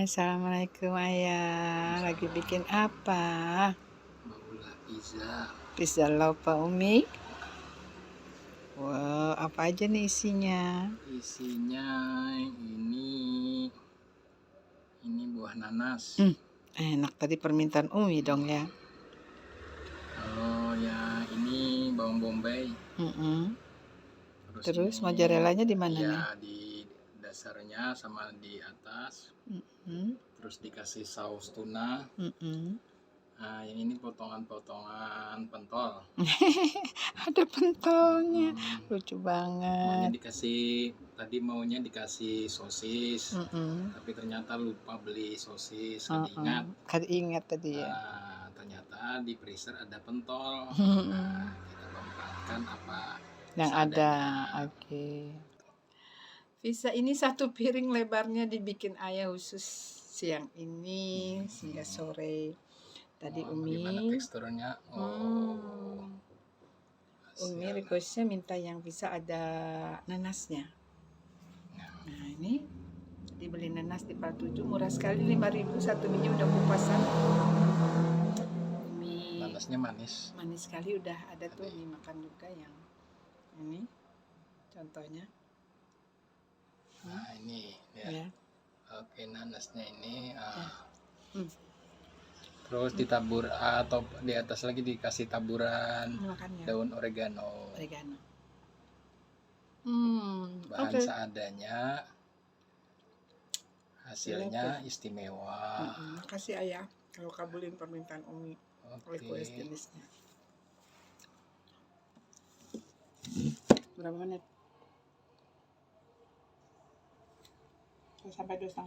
Assalamualaikum Ayah. Lagi bikin apa? Maulah pizza. Pizza Pak Umi. Wow, apa aja nih isinya? Isinya ini buah nanas. Enak, tadi permintaan Umi dong ya. Kalau ya ini bawang bombay. Terus ini, mozzarellanya di mana ya, nih? di dasarnya sama di atas. Terus dikasih saus tuna. Nah, yang ini potongan-potongan pentol. Ada pentolnya. Lucu banget. Maunya dikasih sosis. Tapi ternyata lupa beli sosis. Kan ingat tadi ya. Ternyata di freezer ada pentol. Nah, kita manfaatkan apa yang ada. Oke. Pizza ini 1 piring lebarnya dibikin Ayah khusus siang ini hingga sore. Tadi Umi bagaimana teksturnya? Umi requestnya minta yang bisa ada nanasnya. Nah ini dibeli nanas di Pak 7 murah sekali, 5.000 1 biji, udah kupasan. Umi nanasnya manis sekali, udah ada tuh Umi makan juga yang ini contohnya. Nah ini ya. Oke, nanasnya ini terus ditabur atau di atas lagi dikasih taburan daun oregano. Bahan seadanya, hasilnya istimewa. Makasih Ayah kalau kabulin permintaan Umi. Request jenisnya. Berapa menit? Sampai 2,5